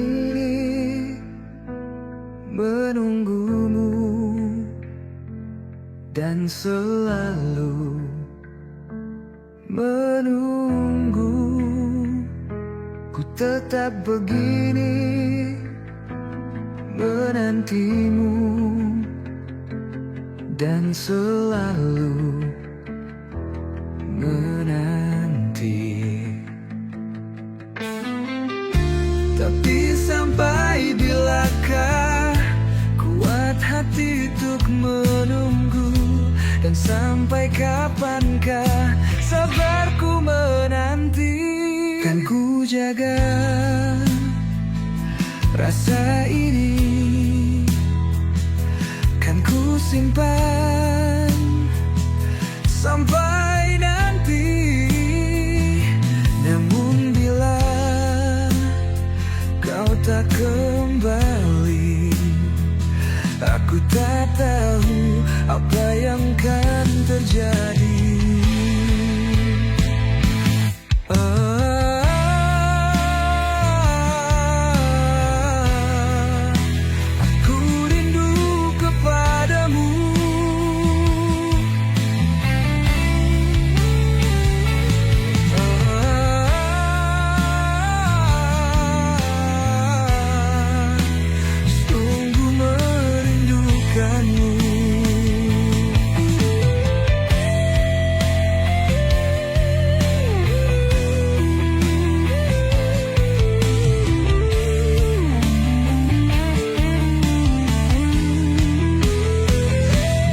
sini menunggumu dan selalu menunggu. Ku tetap begini menantimu dan selalu menanti. Tapi sampai bilakah kuat hati untuk menunggu, dan sampai kapankah sabarku menanti? Kan ku jaga rasa ini, kan ku simpan sampai nanti. Namun bila kau tak kembali, aku tak tahu apa yang akan terjadi. Aku rindu kepadamu. Sungguh merindukanmu.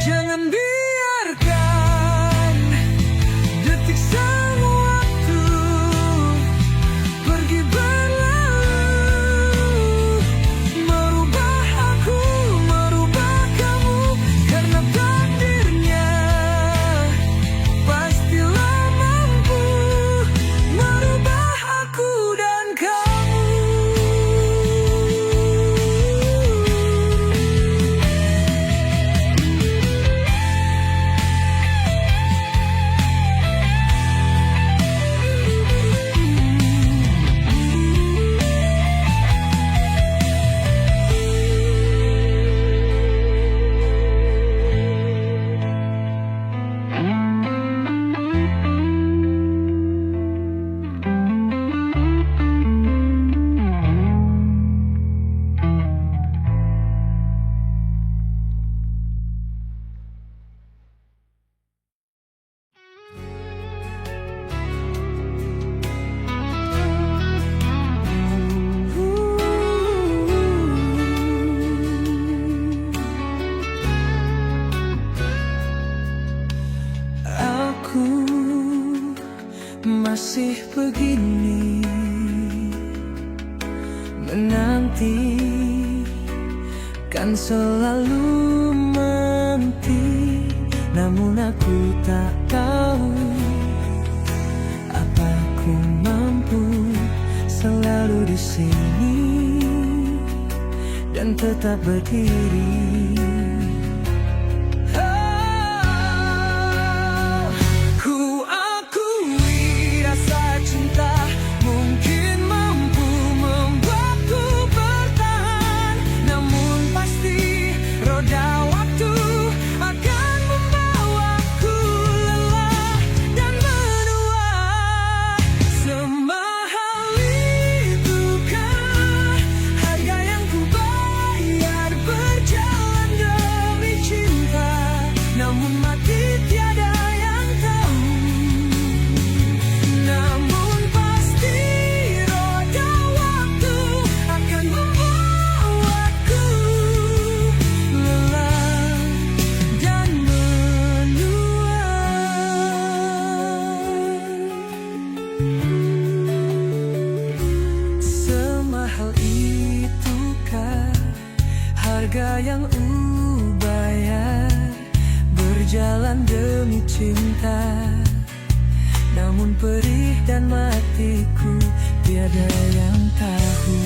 Jangan biarkan detik sang waktu pergi berlalu, merubah aku, merubah kamu, karena takdirnya pastilah mampu merubah aku dan kamu. Aku masih begini menanti, kan selalu menanti. Namun aku tak tahu apa ku mampu selalu di sini dan tetap berdiri. Ku akui rasa cinta mungkin mampu membuatku bertahan, namun pasti roda waktu akan membawaku lelah dan menua. Semahal itukah harga yang ku bayar berjalan demi cinta, namun mati tiada yang tahu. Namun pasti roda waktu akan membawaku lelah dan menua. Semahal itukah harga yang bayar berjalan demi cinta, namun perih dan matiku tiada yang tahu.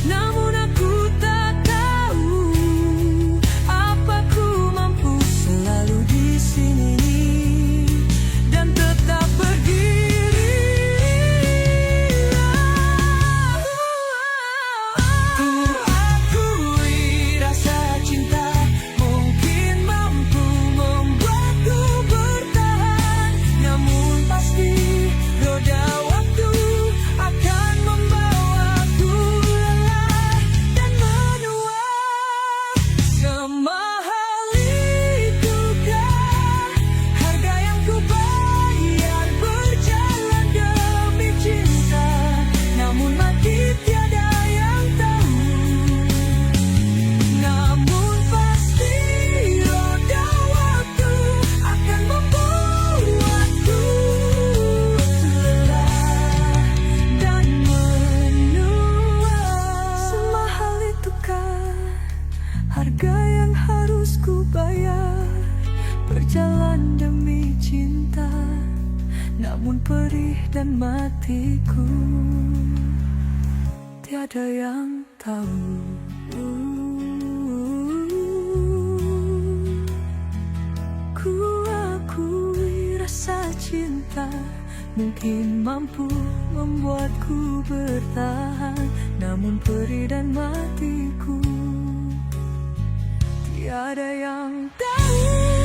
Namun aku tak tahu apa ku mampu selalu di sini dan tetap berdiri. berjalan demi cinta, namun perih dan matiku tiada yang tahu. Ku akui rasa cinta mungkin mampu membuatku bertahan, namun perih dan matiku tiada yang tahu.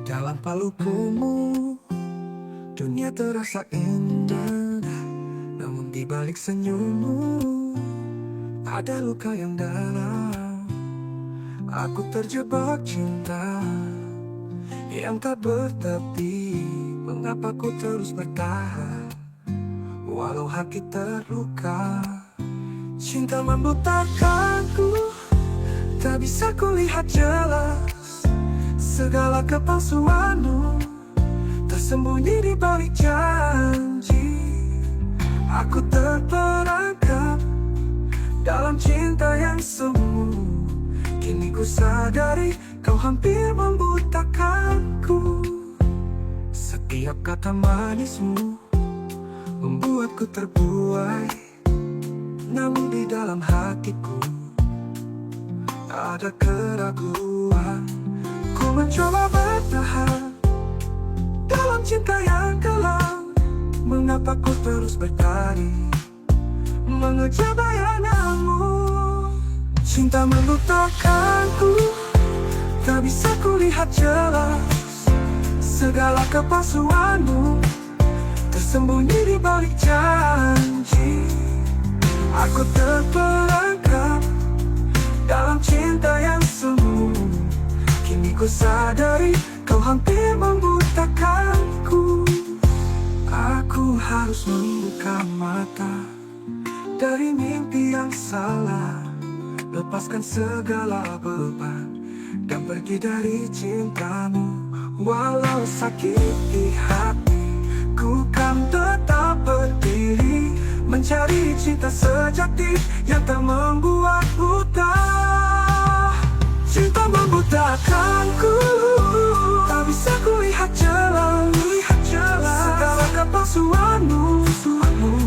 Dalam pelukmu, dunia terasa indah, namun di balik senyummu ada luka yang dalam. Aku terjebak cinta yang tak bertepi. Mengapa ku terus bertahan walau hati terluka? Cinta membutakanku, tak bisa kulihat jelas segala kepalsuanmu tersembunyi di balik janji. Aku terperangkap dalam cinta yang semu. Kini ku sadari kau hampir membutakanku. Setiap kata manismu membuatku terbuai, namun di dalam hatiku ada keraguan. Ku mencoba bertahan dalam cinta yang kelam. Mengapa ku terus bertarik mengejar bayanganmu? Cinta membutakanku, tak bisa kulihat jelas segala kepalsuanmu tersembunyi di balik janji. Aku terperangkap dalam cinta yang semu. Kini ku sadari kau hampir membutakanku. Aku harus membuka mata dari mimpi yang salah, lepaskan segala beban dan pergi dari cintamu. Walau sakit di hati, ku kan tetap berdiri, mencari cinta sejati yang tak membuat buta. Cinta membutakanku, tak bisa kulihat jelas segala kepalsuanmu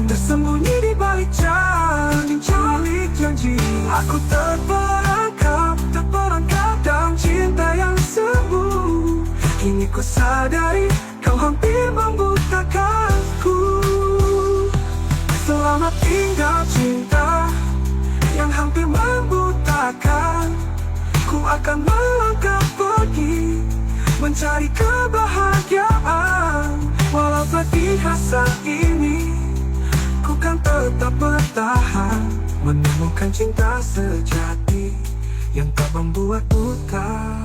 tersembunyi di balik janji. Aku terperangkap dalam cinta yang semu. Kini ku sadari kau hampir membutakanku. Selamat tinggal cinta yang hampir membutakan. Ku akan melangkah pergi mencari kebahagiaan. Walau pedih rasa ini, ku kan tetap bertahan, menemukan cinta sejati yang tak membuat buta.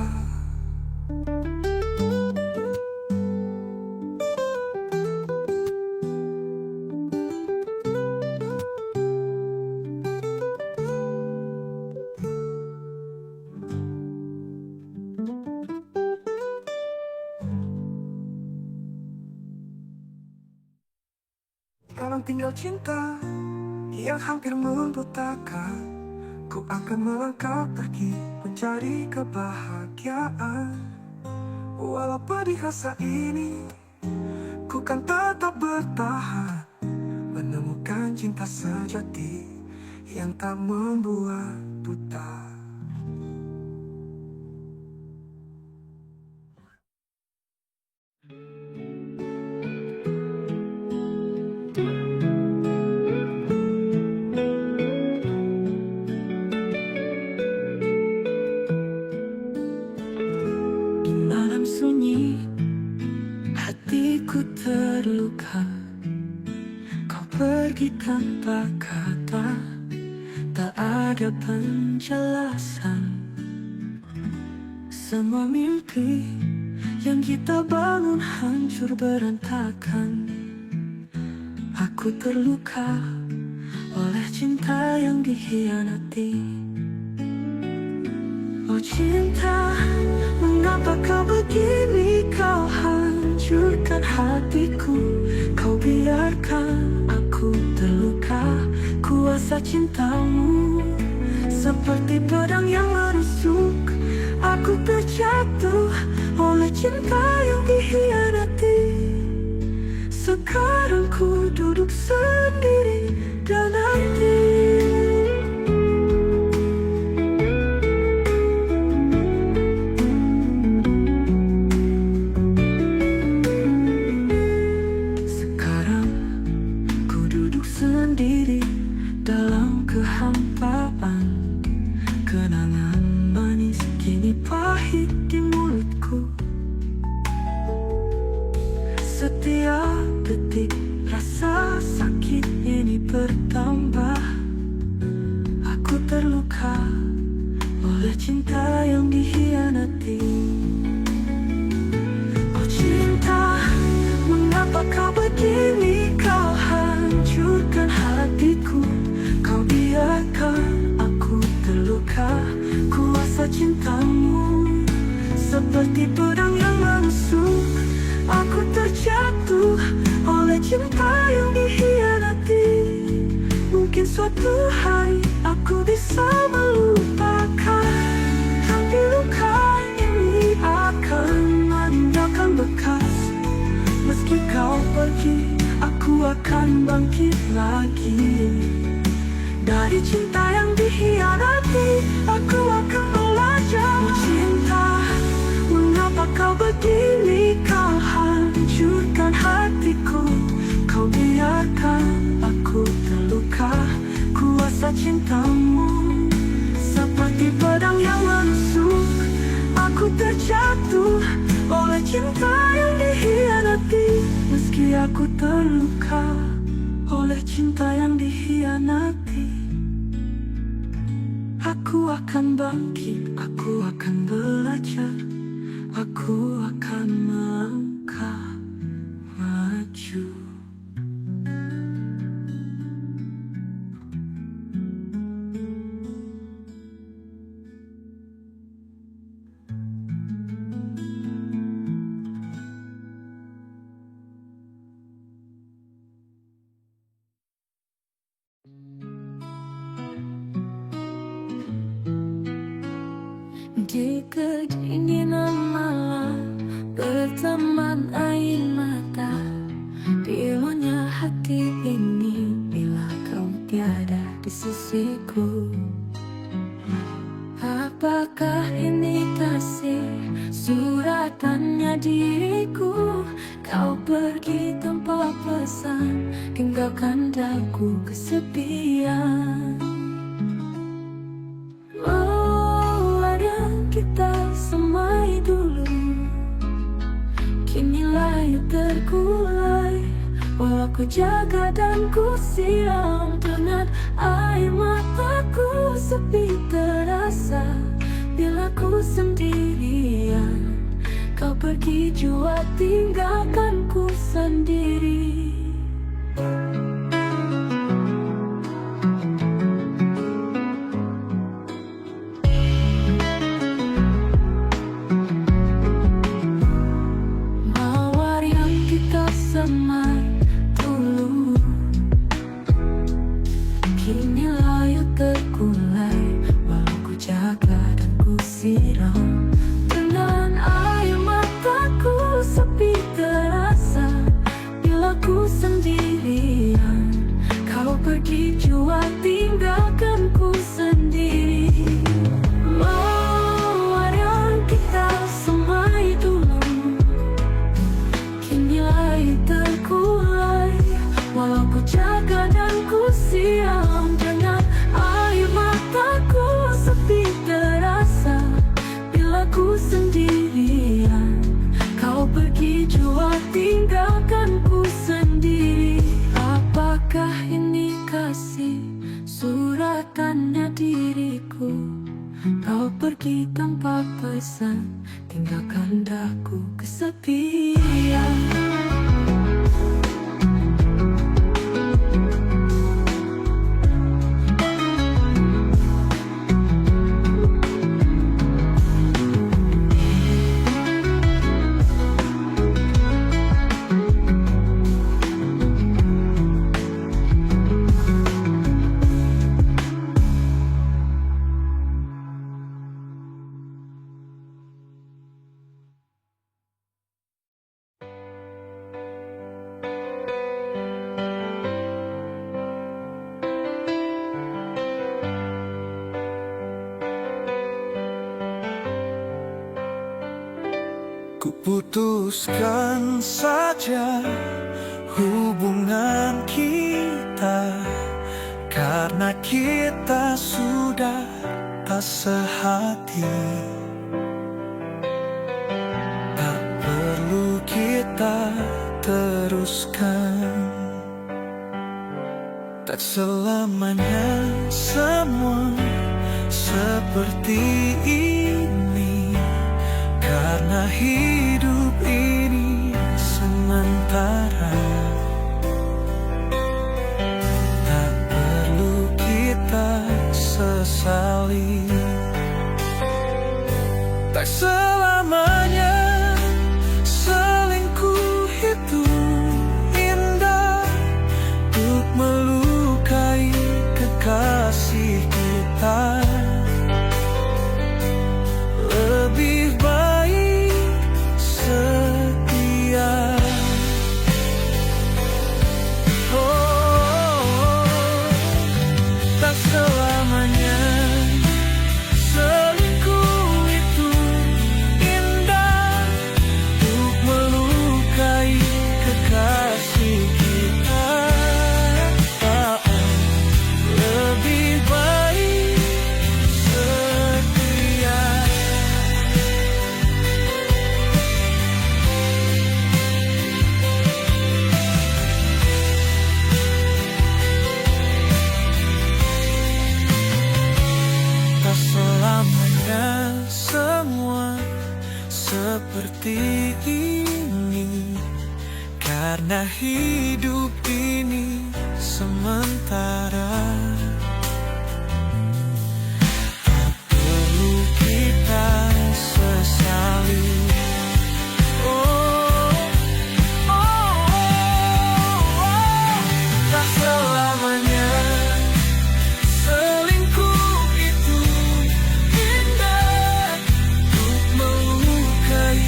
Dalam tinggal cinta yang hampir membutakan, ku akan melangkah pergi mencari kebahagiaan. Walau pedih rasa ini, ku kan tetap bertahan, menemukan cinta sejati yang tak membuat buta. Sunyi, hatiku terluka. Kau pergi tanpa kata, tak ada penjelasan. Semua mimpi yang kita bangun hancur berantakan. Aku terluka oleh cinta yang dikhianati. Oh cinta, mengapa kau begini? Kau hancurkan hatiku. Kau biarkan aku terluka. Kuasa cintamu seperti pedang yang menusuk. Aku terjatuh oleh cinta yang dikhianati. Sekarang ku duduk sendiri dan nanti sekarang ku duduk sendiri dalam kehampaan. Kenangan manis kini pahit di mulutku. Setiap detik rasa sakit ini bertambah. Aku terluka oleh cinta yang dikhianati. Oh cinta, mengapa kau begini? Kau hancurkan hatiku. Kau biarkan aku terluka. Kuasa cintamu seperti pedang yang menusuk. Aku terjatuh oleh cinta yang dikhianati. Mungkin suatu hari aku bisa melupakan, tapi luka ini akan meninggalkan bekas. Meski kau pergi, aku akan bangkit lagi. Dari cinta yang dikhianati, aku akan belajar. Oh cinta, mengapa kau begini? Kau hancurkan hatiku. Kau biarkan aku terluka. Kuasa cintamu seperti pedang yang menusuk. Aku terjatuh oleh cinta yang dikhianati. Meski aku terluka oleh cinta yang dikhianati, aku akan bangkit, aku akan belajar, aku akan melangkah maju. Di kedinginan malam berteman air mata. Pilunya hati ini bila kau tiada di sisiku. Apakah ini kasih suratannya diriku? Kau pergi tanpa pesan, tinggalkan daku kesepian. Kita semai dulu, kini layu terkulai. Walau ku jaga dan ku siram, dengan air mataku sepi terasa. Bila ku sendirian, kau pergi jua tinggalkan ku sendiri. Semai dulu, kini layu terkulai. Walau ku jaga dan ku siram, dengan air mataku sepi terasa. Bila ku sendirian, kau pergi jua tinggalkan ku sendiri. Mawar yang kita semai dulu, kini layu terkulai. Walau ku jaga dan ku siram, dengan air mataku sepi terasa. Bila ku sendirian, kau pergi jua tinggalkan ku sendiri. Apakah ini kasih suratan putuskan saja hubungan kita, karena kita sudah tak sehati. Tak perlu kita teruskan. Tak selamanya semua seperti ini, karena hidup ini sementara. Tak perlu kita sesali. Tak selamanya selingkuh itu indah, untuk melukai kekasih kita. Lebih baik setia. Tak selamanya selingkuh itu indah, untuk melukai kekasih kita. Lebih baik setia. Tak selamanya semua seperti ini, karena hidup ini sementara. Tak perlu kita sesali. Tak selamanya selingkuh itu indah, untuk melukai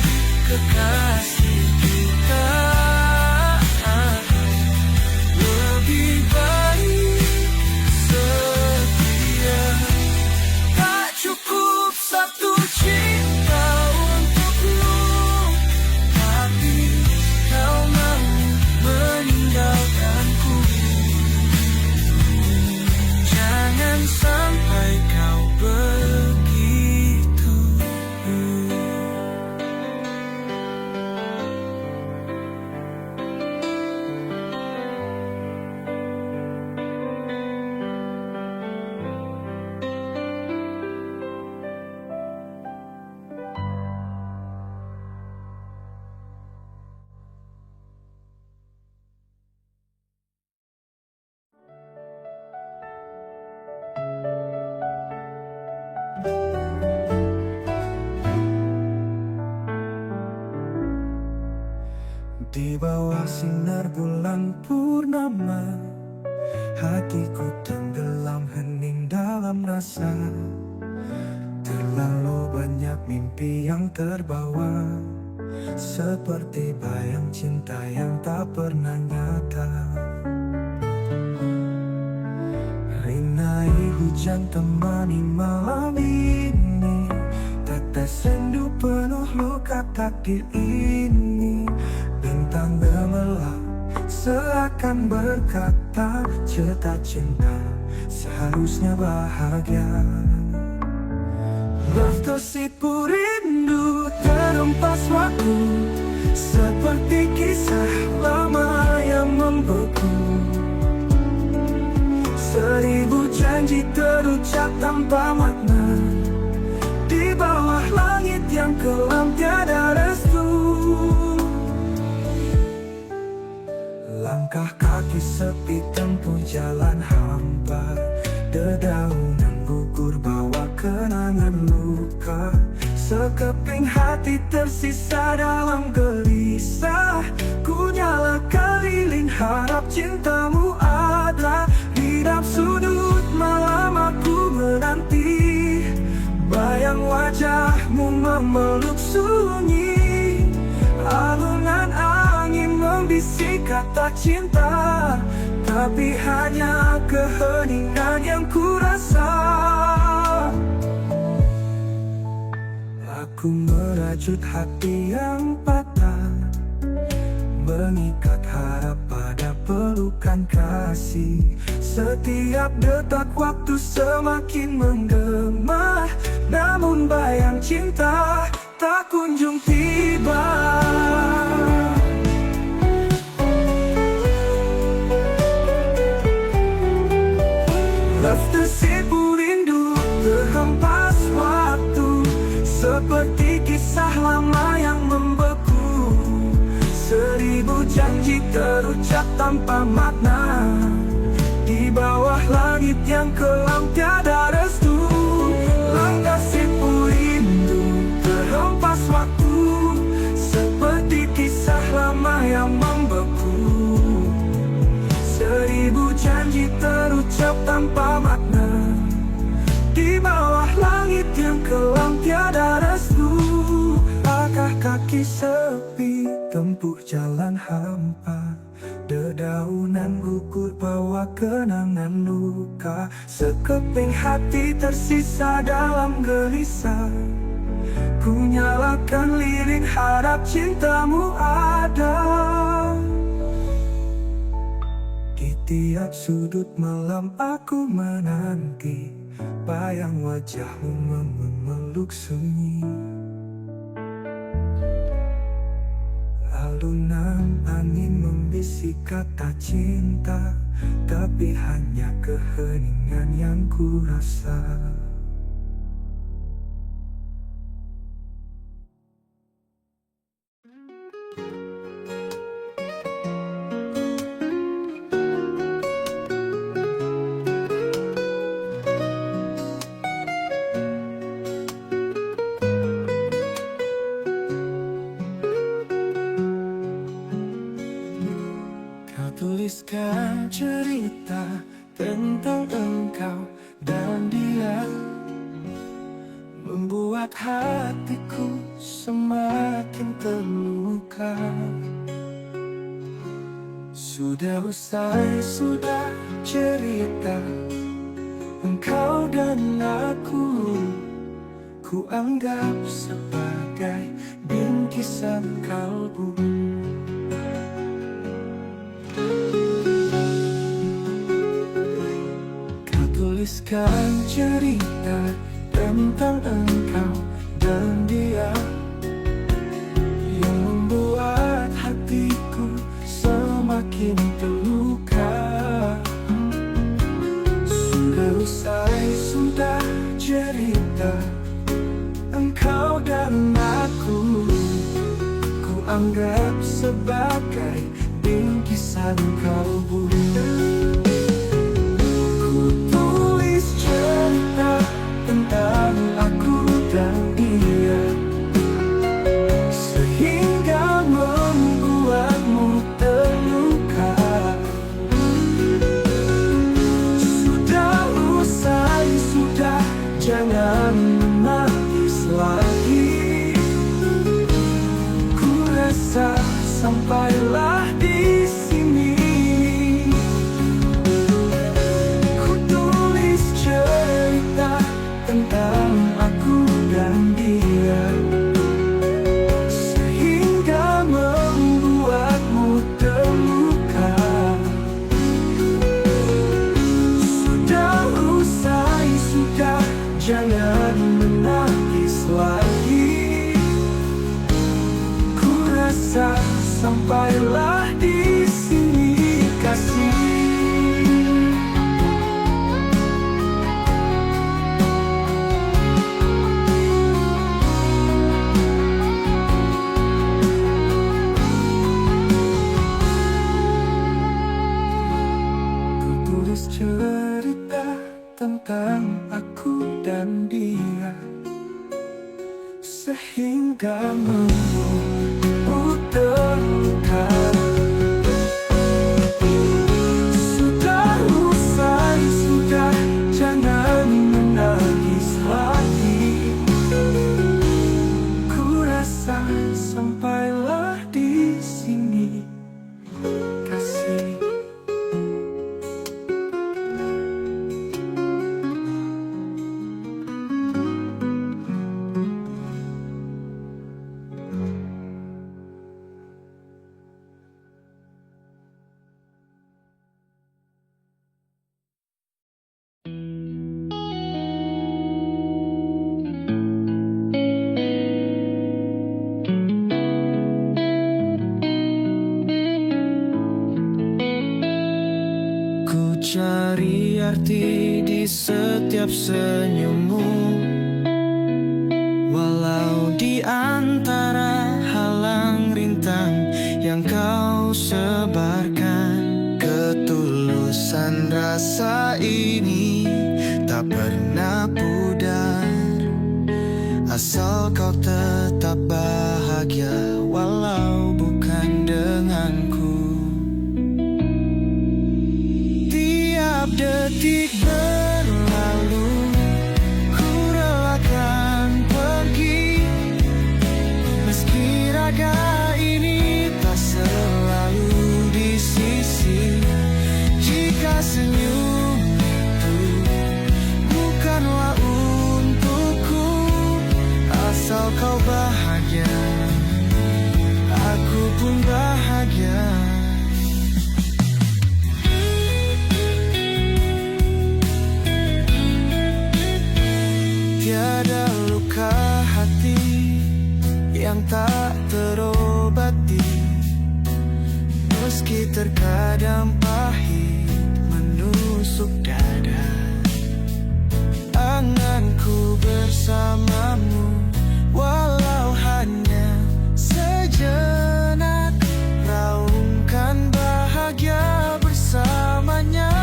kekasih kita. Lebih baik setia. Tak cukup satu cinta untukmu, tapi kau mau meninggalkanku. Jangan sampai kau begitu. Di bawah sinar bulan purnama, hatiku tenggelam hening dalam rasa. Terlalu banyak mimpi yang terbawa, seperti bayang cinta yang tak pernah nyata. Rinai hujan temani malam ini, tetes sendu penuh luka takdir ini. Bintang gemerlap seakan berkata, cerita cinta seharusnya bahagia. Tersipu rindu terempas waktu, seperti kisah lama yang membeku. Seribu janji terucap tanpa makna, di bawah langit yang kelam tiada restu. Langkah kaki sepi tempuh jalan hampa, dedaunan gugur bawa kenangan luka. Sekeping hati tersisa dalam gelisah, ku nyalakan lilin harap cintamu ada. Di dalam sudut malam aku menanti, bayang wajahmu memeluk sunyi. Alunan angin membisik kata cinta, tapi hanya keheningan yang kurasa. Aku merajut hati yang patah, mengikat harap pada pelukan kasih. Setiap detak waktu semakin menggema, namun bayang cinta tak kunjung tiba. Love tersipu rindu terhempas waktu, seperti kisah lama yang membeku. 1000 janji terucap tanpa makna, di bawah langit yang kelam tiada restu. Langkah sipu rindu terhempas waktu, seperti kisah lama yang membeku. 1000 janji terucap tanpa makna, di bawah langit yang kelam tiada restu. Langkah kaki sepi tempuh jalan hampa, dedaunan gugur bawa kenangan luka. Sekeping hati tersisa dalam gelisah, ku nyalakan lilin harap cintamu ada. Di tiap sudut malam aku menanti, bayang wajahmu memeluk sunyi. Alunan angin membisik kata cinta, tapi hanya keheningan yang ku rasa. Tuliskan cerita tentang engkau dan dia, membuat hatiku semakin terluka. Sudah usai, sudah cerita engkau dan aku, ku anggap sebagai bingkisan kalbu. Tuliskan cerita tentang engkau dan dia, yang membuat hatiku semakin terluka. Sudah usai, sudah cerita engkau dan aku, ku anggap sebagai bingkisan kalbu. Tentang aku dan dia, sehingga membuatmu terluka. Sudah usai, sudah, jangan menangis lagi. Ku rasa sampailah di sini. Tentang aku dan dia, sehingga membuatmu terluka. Sudah usai, sudah, jangan menangis lagi. Ku rasa sampailah di sini kasih. Cerita tentang aku dan dia, sehingga membuatmu terluka. Sudah usai, sudah, jangan menangis lagi. Ku rasa sampailah di sini kasih. cari arti di setiap senyummu, walau di antara halang rintang yang kau sebarkan. Ketulusan rasa ini tak pernah pudar, asal kau tetap bahagia walau bukan denganku. Tiap detik berlalu, ku relakan pergi, meski raga ini tak selalu di sisi. Jika senyum itu bukanlah untukku, asal kau bahagia, aku pun bahagia. Tiada luka hati yang tak terobati, meski terkadang pahit menusuk dada. Anganku bersamamu, walau hanya sejenak, raungkan bahagia bersamanya.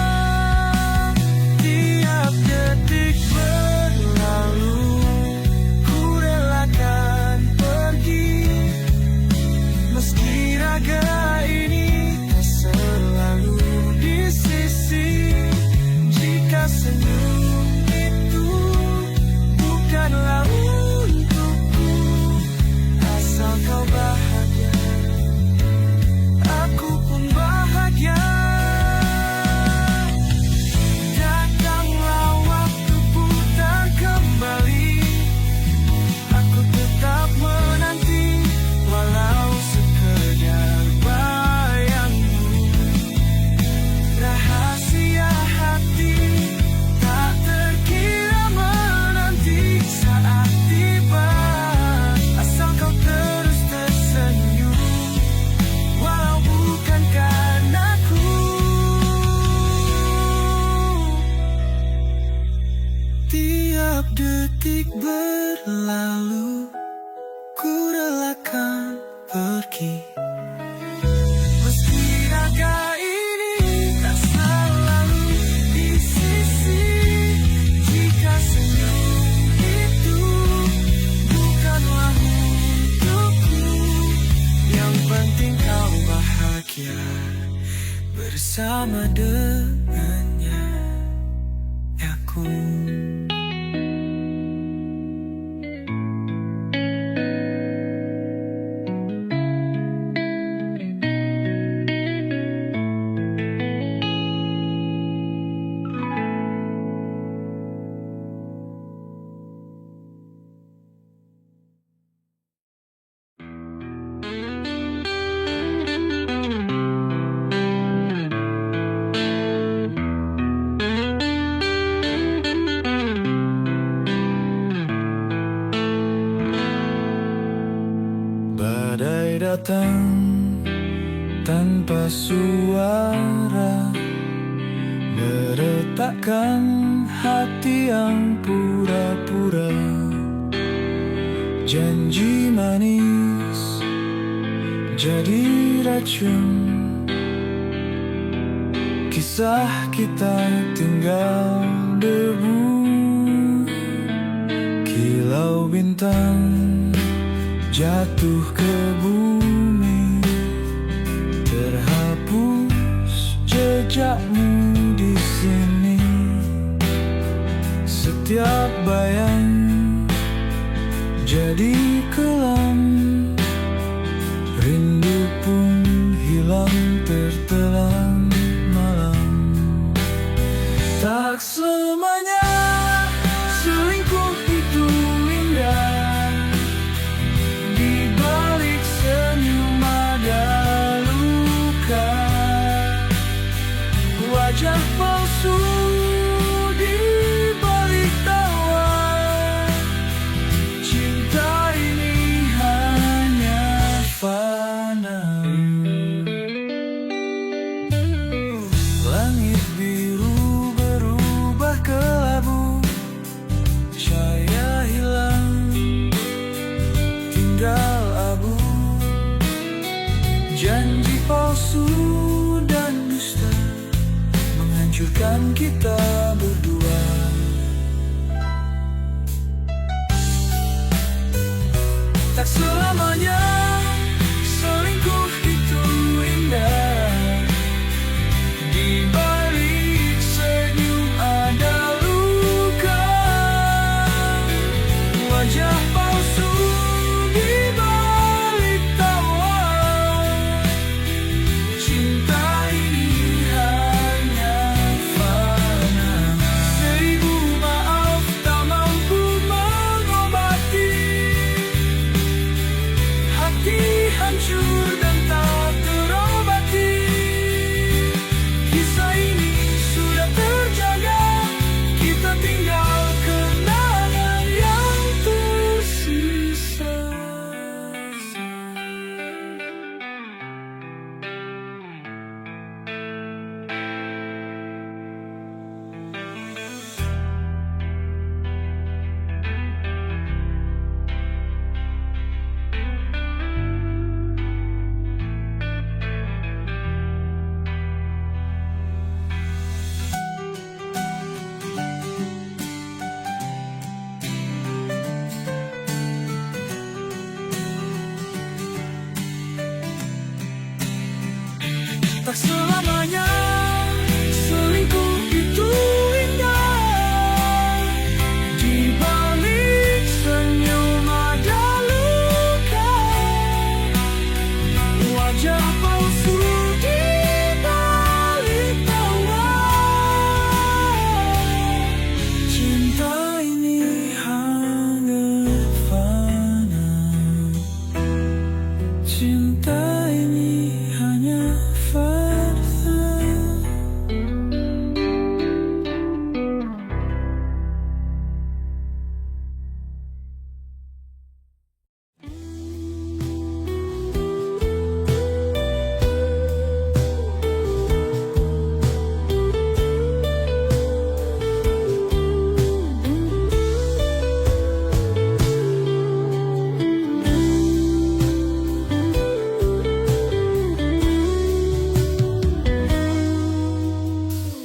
Tiap detik berlalu, ku relakan pergi, meski raga ini tak selalu di sisi. Jika senyum itu bukanlah untukku, asal kau bahagia, aku pun bahagia. Datanglah waktu putar kembali, aku tetap menanti, walau sekedar bayangmu. Rahasia hati tak terkira menanti saat tiba, asal kau terus tersenyum, walau bukan karenaku. Tiap detik berlalu, ku relakan pergi, meski raga ini tak selalu di sisi. Jika senyum itu bukanlah untukku, yang penting kau bahagia bersama dengannya, aku. Badai datang tanpa suara, meretakkan hati yang pura-pura. Janji manis jadi racun, kisah kita tinggal debu. Kilau bintang jatuh ke bumi, terhapus jejakmu di sini. Setiap bayang jadi kelam, rindu pun hilang tertelan malam. Tak selamanya selingkuh itu indah, di balik senyum ada luka. Wajah palsu di balik tawa, cinta ini hanya fana. Langit biru kita berdua. Tak selamanya selingkuh itu indah. Di balik senyum ada luka, wajah palsu di balik tawa. Cinta ini hanya fana. Seribu maaf tak mampu mengobati hati hancur dan tak terobati. Kisah ini sudah terjaga, kita tinggal kenangan yang tersisa. Tak selamanya selingkuh itu indah. Di balik senyum ada luka, wajah palsu di balik tawa. Cinta ini hanya fana. Cinta ini hanya fana.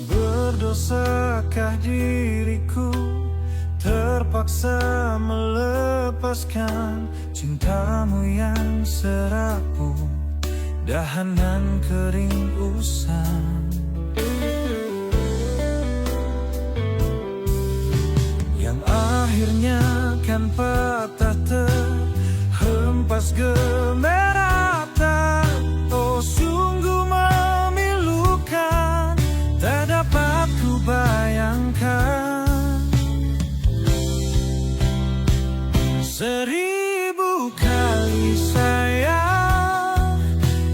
Berdosakah diriku terpaksa melepaskan cintamu yang serapu, dahanan kering usang, yang akhirnya kan patah terhempas gemerata. Oh sungguh memilukan, tak dapat ku bayangkan. Seribu kali sayang,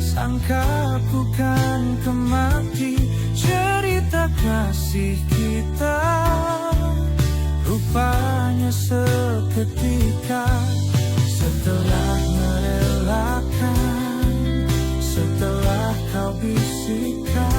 sangka bukan kemati cerita kasih kita. Rupanya seketika setelah merelakan, setelah kau bisikan.